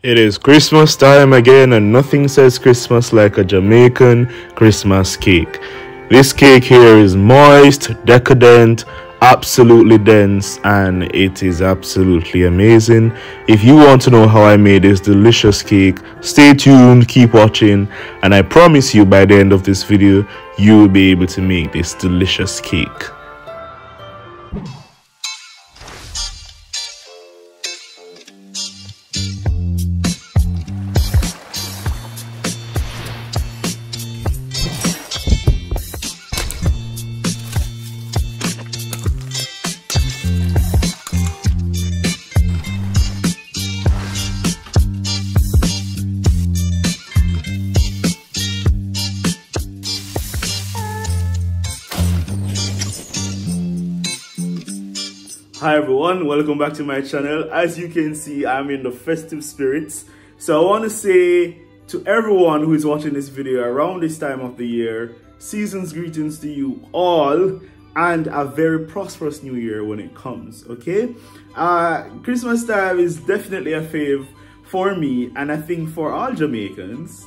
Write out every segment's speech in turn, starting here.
It is Christmas time again, and nothing says Christmas like a Jamaican Christmas cake. This cake here is moist, decadent, absolutely dense, and it is absolutely amazing. If you want to know how I made this delicious cake, stay tuned, keep watching, and I promise you by the end of this video, you will be able to make this delicious cake. Hi everyone, welcome back to my channel. As you can see, I'm in the festive spirits. So I want to say to everyone who is watching this video around this time of the year, season's greetings to you all and a very prosperous new year when it comes, okay? Christmas time is definitely a fave for me, and I think for all Jamaicans.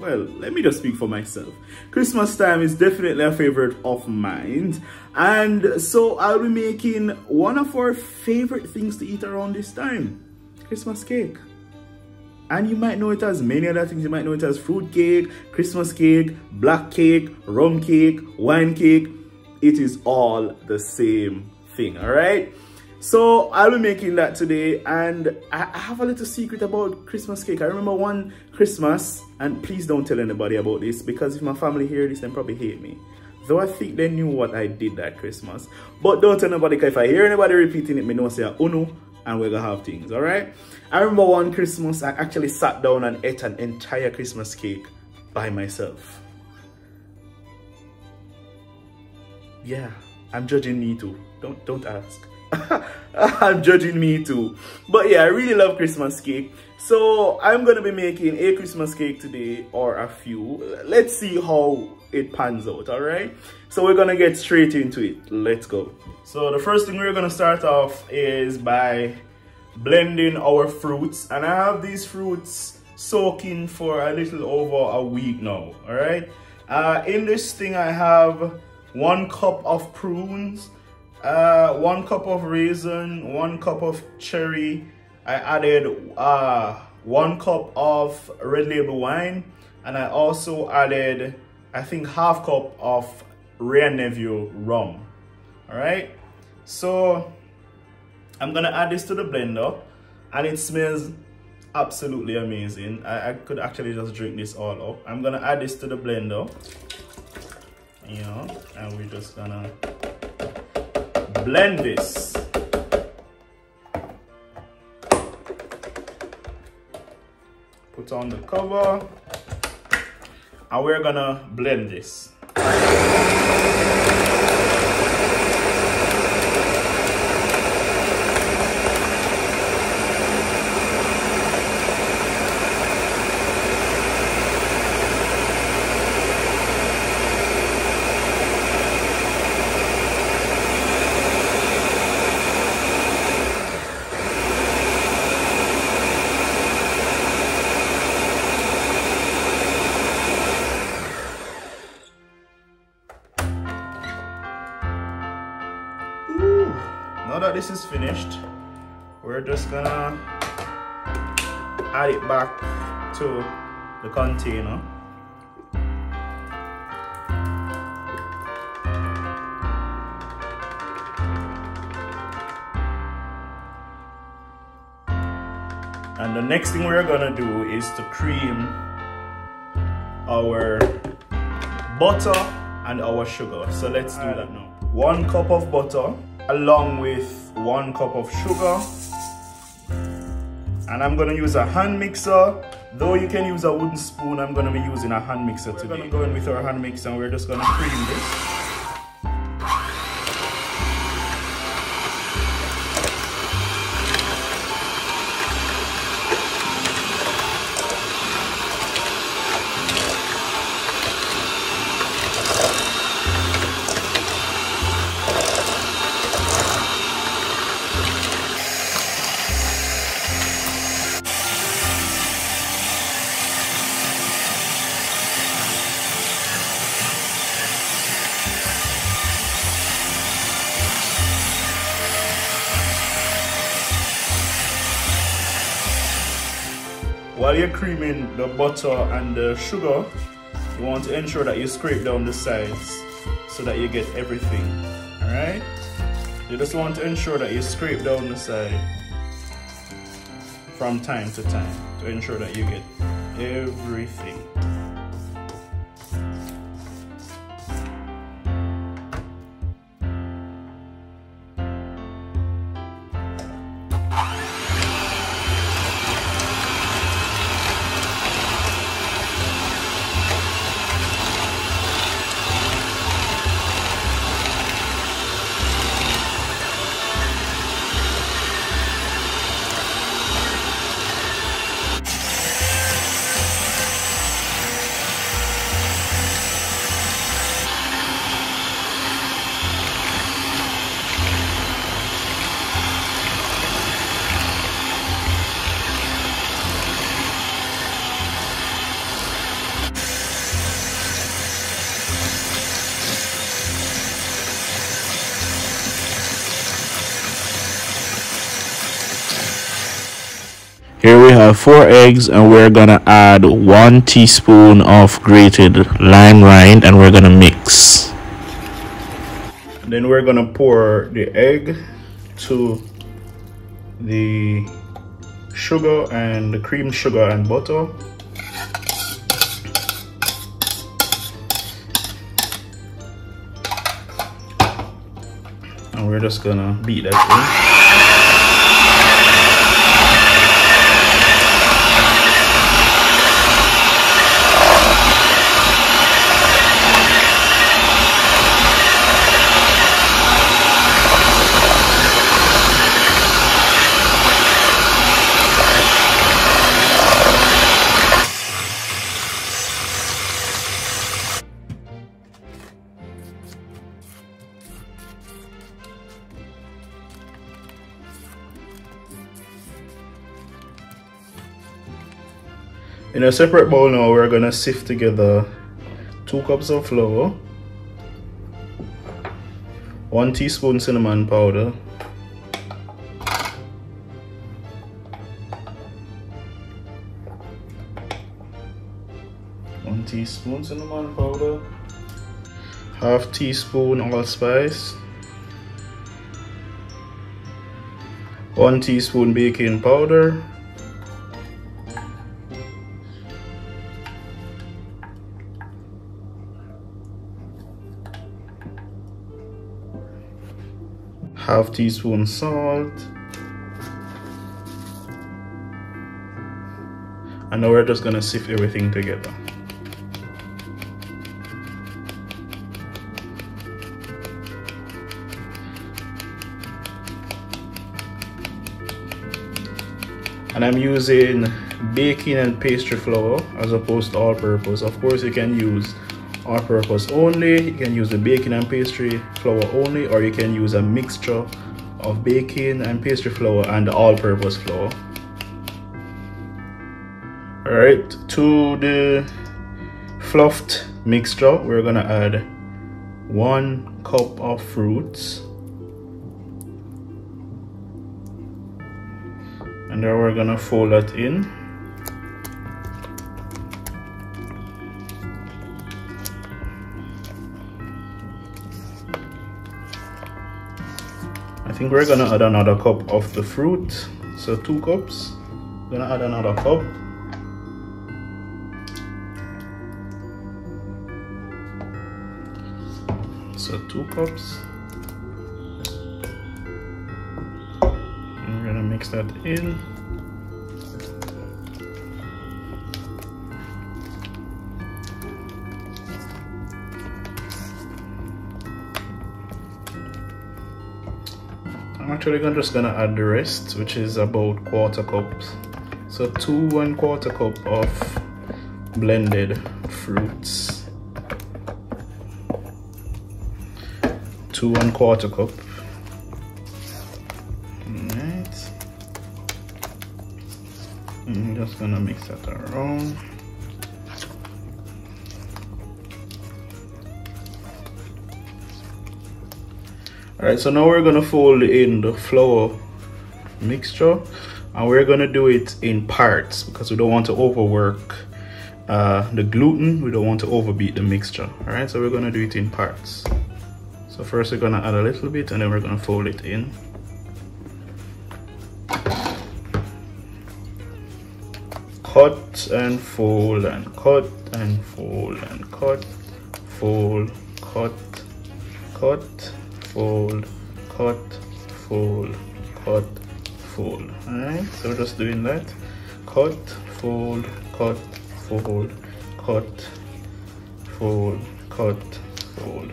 Well, let me just speak for myself. Christmas time is definitely a favorite of mine. And so I'll be making one of our favorite things to eat around this time. Christmas cake. And you might know it as many other things. You might know it as fruit cake, Christmas cake, black cake, rum cake, wine cake. It is all the same thing, alright? So I'll be making that today, and I have a little secret about Christmas cake. I remember one Christmas, and please don't tell anybody about this, because if my family hear this, they probably hate me. Though I think they knew what I did that Christmas. But don't tell nobody, because if I hear anybody repeating it, me know say, oh no, and we're gonna have things, alright? I remember one Christmas, I actually sat down and ate an entire Christmas cake by myself. Yeah, I'm judging me too. Don't ask. I'm judging me too. But yeah, I really love Christmas cake. So I'm gonna be making a Christmas cake today, or a few. Let's see how it pans out, alright? So we're gonna get straight into it. Let's go. So the first thing we're gonna start off is by blending our fruits. And I have these fruits soaking for a little over a week now, alright? In this thing I have 1 cup of prunes, 1 cup of raisin, 1 cup of cherry. I added 1 cup of red label wine, and I also added, I think, 1/2 cup of Rare Neville rum. Alright, so I'm gonna add this to the blender, and it smells absolutely amazing. I could actually just drink this all up. I'm gonna add this to the blender, you know, and we're just gonna blend this. Put on the cover, and we're gonna blend this. Now that this is finished, we're just gonna add it back to the container. And the next thing we're gonna do is to cream our butter and our sugar. So let's do that now. 1 cup of butter along with 1 cup of sugar, and I'm gonna use a hand mixer. Though you can use a wooden spoon, I'm gonna be using a hand mixer today. We're gonna go in with our hand mixer, and we're just gonna cream this. while you're creaming the butter and the sugar, you want to ensure that you scrape down the sides so that you get everything. Alright? You just want to ensure that you scrape down the side from time to time to ensure that you get everything. Here we have 4 eggs, and we're gonna add 1 teaspoon of grated lime rind, and we're gonna mix. And then we're gonna pour the egg to the sugar and the cream sugar and butter. And we're just gonna beat that in. In a separate bowl now, we're gonna sift together 2 cups of flour, 1 teaspoon cinnamon powder, 1 teaspoon cinnamon powder, half teaspoon allspice, 1 teaspoon baking powder, half teaspoon salt, and now we're just gonna sift everything together. And I'm using baking and pastry flour as opposed to all-purpose. Of course, you can use all-purpose only, you can use the baking and pastry flour only, or you can use a mixture of baking and pastry flour and the all-purpose flour. Alright, to the fluffed mixture, we're gonna add 1 cup of fruits, and then we're gonna fold that in. I think we're gonna add another cup of the fruit, so 2 cups. Gonna add another cup. So 2 cups. And we're gonna mix that in. I'm actually just gonna add the rest, which is about 1/4 cup. So 2 1/4 cup of blended fruits. 2 1/4 cup. Alright. I'm just gonna mix that around. Alright, so now we're gonna fold in the flour mixture, and we're gonna do it in parts because we don't want to overwork the gluten. We don't want to overbeat the mixture. All right, so we're gonna do it in parts. So first we're gonna add a little bit, and then we're gonna fold it in. Cut and fold and cut and fold and cut, fold, cut, cut, fold, cut, fold, cut, fold. Alright, so we're just doing that. Cut, fold, cut, fold, cut, fold, cut, fold.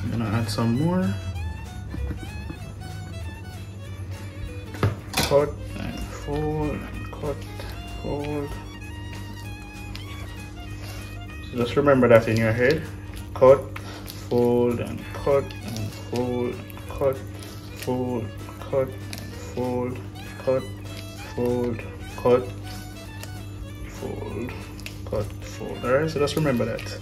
I'm gonna add some more. Cut and fold and cut, fold. So just remember that in your head. Cut, fold and cut and fold and cut, fold, cut, fold, cut, fold, cut, fold, cut, fold. Alright, so just remember that.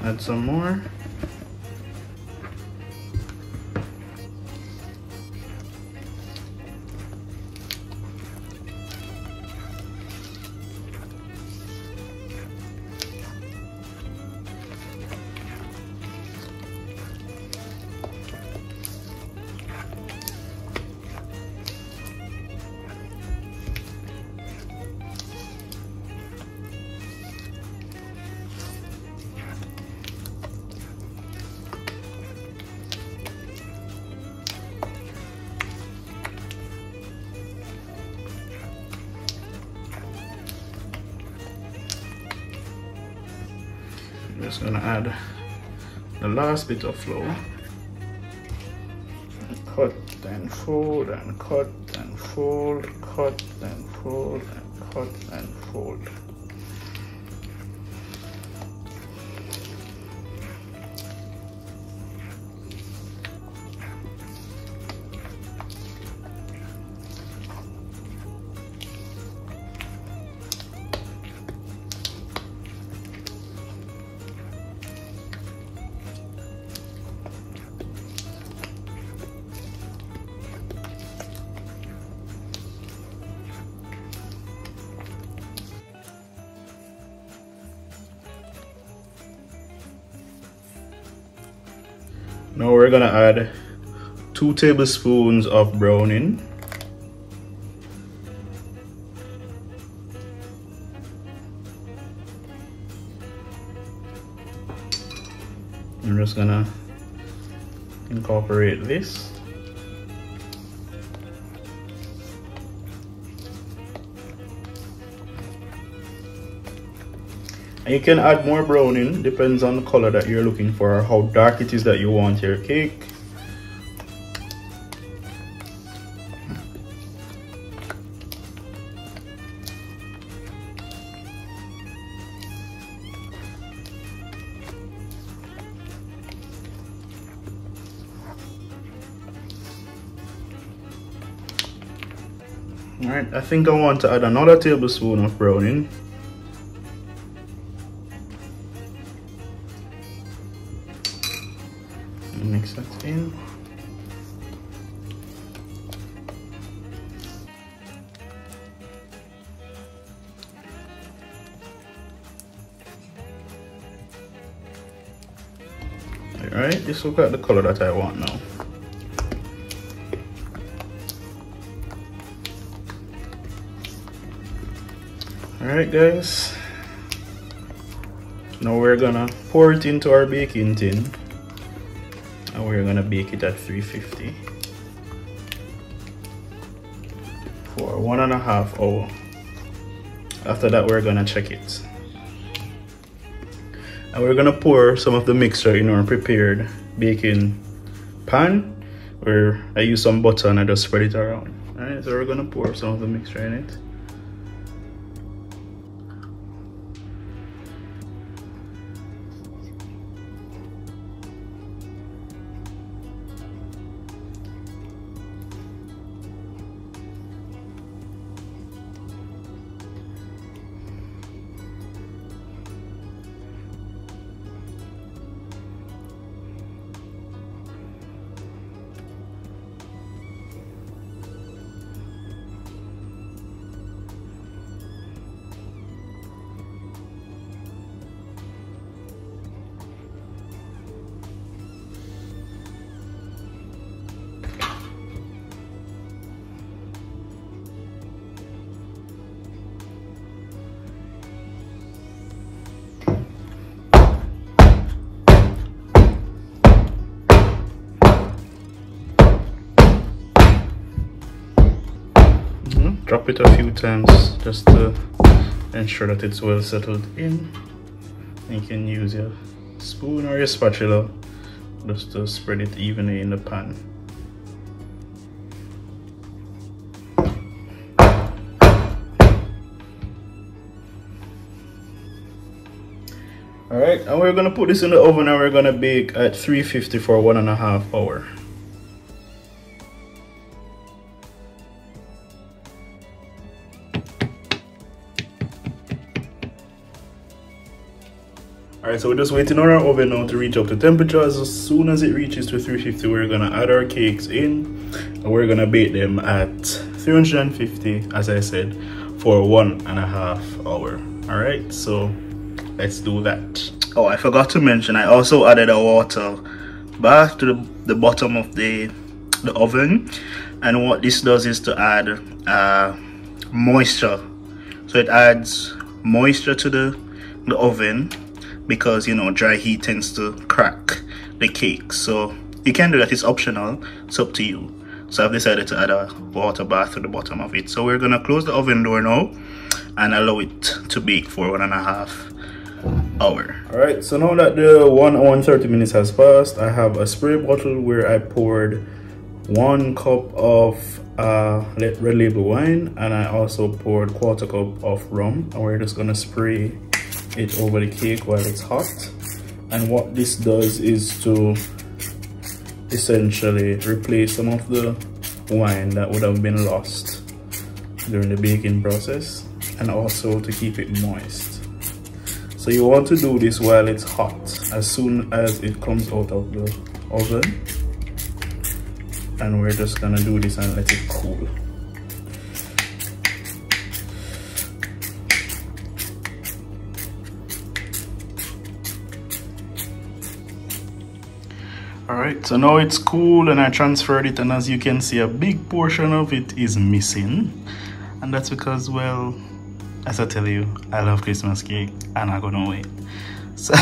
Add some more. I'm just gonna add the last bit of flour. Cut and fold and cut and fold, cut and fold and cut and fold. Now we're gonna add 2 tablespoons of browning. I'm just gonna incorporate this. And you can add more browning, depends on the color that you're looking for, or how dark it is that you want your cake. Alright, I think I want to add another tablespoon of browning. Mix that in. Alright, this will get the color that I want now. Alright guys, now we're gonna pour it into our baking tin. And we're gonna bake it at 350 for 1.5 hours. After that, we're gonna check it. And we're gonna pour some of the mixture in our prepared baking pan, where I use some butter and I just spread it around. Alright, so we're gonna pour some of the mixture in it. drop it a few times just to ensure that it's well settled in. You can use your spoon or your spatula just to spread it evenly in the pan. Alright, and we're gonna put this in the oven and we're gonna bake at 350 for 1.5 hours. Alright, so we're just waiting on our oven now to reach up to temperature. As soon as it reaches to 350, we're gonna add our cakes in and we're gonna bake them at 350, as I said, for 1.5 hours. Alright, so let's do that. Oh, I forgot to mention, I also added a water bath to the bottom of the oven, and what this does is to add moisture. So it adds moisture to the oven, because you know dry heat tends to crack the cake. So you can do that, it's optional, it's up to you. So I've decided to add a water bath to the bottom of it. So we're gonna close the oven door now and allow it to bake for 1.5 hours. Alright, so now that the 1 hour and 30 minutes has passed, I have a spray bottle where I poured 1 cup of red label wine, and I also poured 1/4 cup of rum, and we're just gonna spray it over the cake while it's hot. And what this does is to essentially replace some of the wine that would have been lost during the baking process, and also to keep it moist. So you want to do this while it's hot, as soon as it comes out of the oven. And we're just gonna do this and let it cool. Alright, so now it's cool and I transferred it, and as you can see, a big portion of it is missing. And that's because, well, as I tell you, I love Christmas cake and I couldn't wait. So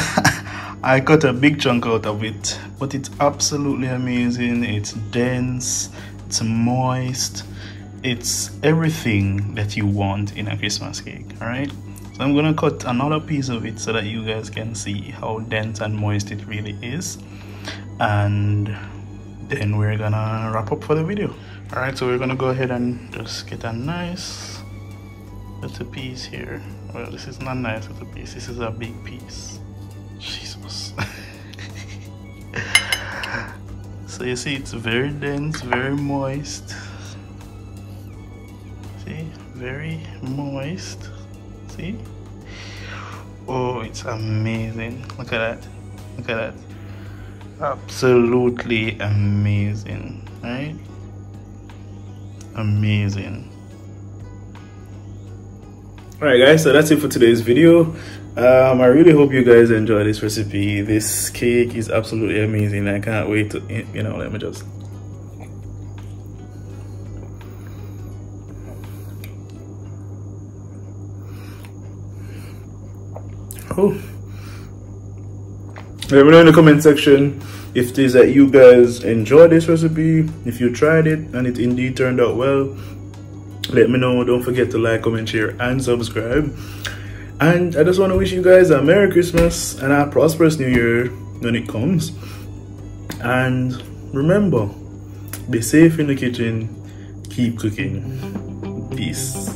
I cut a big chunk out of it, but it's absolutely amazing. It's dense, it's moist, it's everything that you want in a Christmas cake. Alright, so I'm gonna cut another piece of it so that you guys can see how dense and moist it really is, and then we're gonna wrap up for the video. Alright, so we're gonna go ahead and just get a nice little piece here. Well, this is not a nice little piece, this is a big piece. Jesus. So you see, it's very dense, very moist. See, very moist. See? Oh, it's amazing. Look at that. Look at that. Absolutely amazing, right? Amazing. Alright guys, so that's it for today's video. I really hope you guys enjoy this recipe. This cake is absolutely amazing. I can't wait to, you know, let me just. Oh. Let me know in the comment section if it is that you guys enjoyed this recipe, if you tried it and it indeed turned out well. Let me know. Don't forget to like, comment, share, and subscribe. And I just want to wish you guys a Merry Christmas and a prosperous New Year when it comes. And remember, be safe in the kitchen, keep cooking. Peace.